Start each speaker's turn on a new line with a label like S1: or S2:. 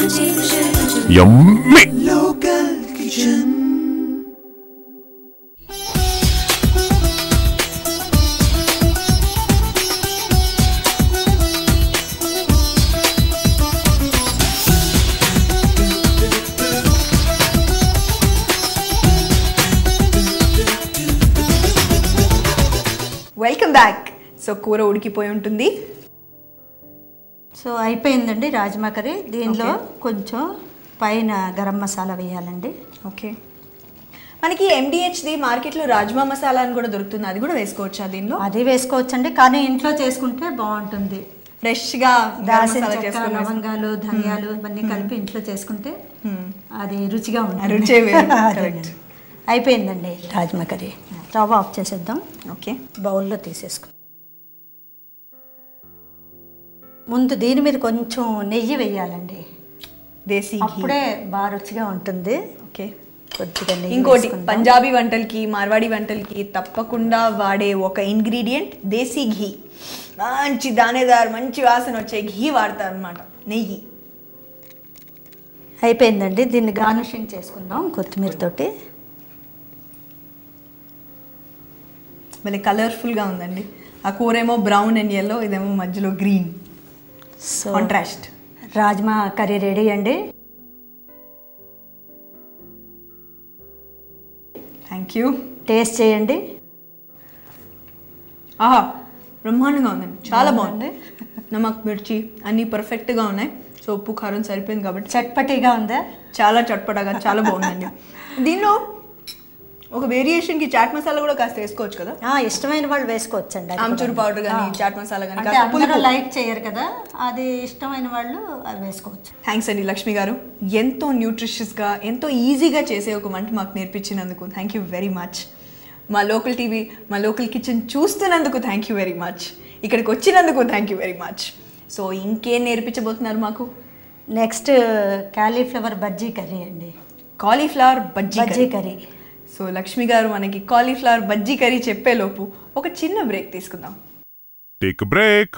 S1: Yummy!
S2: Local Kitchen.
S3: Welcome back. So కూర ఉడికిపోయి ఉంటుంది.
S4: So అయిపోయిందండి రాజ్మా కర్రీ. దీనిలో కొంచెం పైన గరం మసాలా వేయాలండి.
S3: ఓకే, మనకి ఎండిహెచ్ది మార్కెట్లో రాజ్మా మసాలా అని కూడా దొరుకుతుంది, అది కూడా వేసుకోవచ్చా దీనిలో?
S4: అది వేసుకోవచ్చండి, కానీ ఇంట్లో చేసుకుంటే బాగుంటుంది.
S3: ఫ్రెష్గా
S4: దాల్చిన చెక్క, లవంగాలు, ధనియాలు ఇవన్నీ కలిపి ఇంట్లో చేసుకుంటే అది రుచిగా ఉంటుంది.
S3: రుచే కరెక్ట్.
S4: అయిపోయిందండి రాజ్మా కర్రీ. స్టవ్ ఆఫ్ చేసేద్దాం.
S3: ఓకే,
S4: బౌల్లో తీసేసుకో. ముందు దీని మీద కొంచెం నెయ్యి వేయాలండి,
S3: దేశీ ఘీ.
S4: అప్పుడే బాగా రుచిగా ఉంటుంది.
S3: ఓకే,
S4: కొద్దిగా నెయ్యి
S3: ఇంకోటి
S4: వేసుకుందాం.
S3: పంజాబీ వంటలకి, మార్వాడి వంటలకి తప్పకుండా వాడే ఒక ఇంగ్రీడియంట్ దేశీ ఘీ. మంచి దానేదారు, మంచి వాసన వచ్చే ఘీ వాడతారు అనమాట, నెయ్యి.
S4: అయిపోయిందండి, దీన్ని గార్నిషింగ్ చేసుకుందాం కొత్తిమీర తోటి.
S3: మళ్ళీ కలర్ఫుల్గా ఉందండి. ఆ కూర ఏమో బ్రౌన్ అండ్ ఎల్లో, ఇదేమో మధ్యలో green.
S4: So
S3: contrast.
S4: Rajma curry ready అండి.
S3: Thank you.
S4: టేస్ట్ చేయండి.
S3: ఆహా, బ్రహ్మాండంగా ఉందండి, చాలా బాగుంది. నమక్, మిర్చి అన్నీ పర్ఫెక్ట్గా ఉన్నాయి. సో ఉప్పు కారం సరిపోయింది కాబట్టి
S4: చట్పటీగా ఉందా?
S3: చాలా చట్పటగా, చాలా బాగుందండి. దీనిలో ఒక వేరియేషన్కి చాట్ మసాలా కూడా కాస్త వేసుకోవచ్చు కదా?
S4: ఇష్టమైన వాళ్ళు వేసుకోవచ్చండి.
S3: ఆమ్చూర్ పౌడర్ కానీ చాట్ మసాలా కానీ.
S4: అందరూ లైక్ చేయరు కదా, అది ఇష్టమైన వాళ్ళు అది వేసుకోవచ్చు.
S3: థ్యాంక్స్ అండి లక్ష్మి గారు, ఎంతో న్యూట్రిషియస్గా, ఎంతో ఈజీగా చేసే ఒక వంట మాకు నేర్పించినందుకు థ్యాంక్ యూ వెరీ మచ్. మా లోకల్ టీవీ, మా లోకల్ కిచెన్ చూస్తున్నందుకు థ్యాంక్ యూ వెరీ మచ్. ఇక్కడికి వచ్చినందుకు thank you very much. So ఇంకేం నేర్పించబోతున్నారు మాకు?
S4: నెక్స్ట్ కాలీఫ్లవర్ బజ్జీ కర్రీ అండి.
S3: Cauliflower bajji
S4: curry.
S3: So Lakshmi గారు మనకి కాలీఫ్లవర్ బజ్జీ కర్రీ చెప్పేలోపు ఒక చిన్న బ్రేక్ తీసుకుందాం.
S1: Take a break.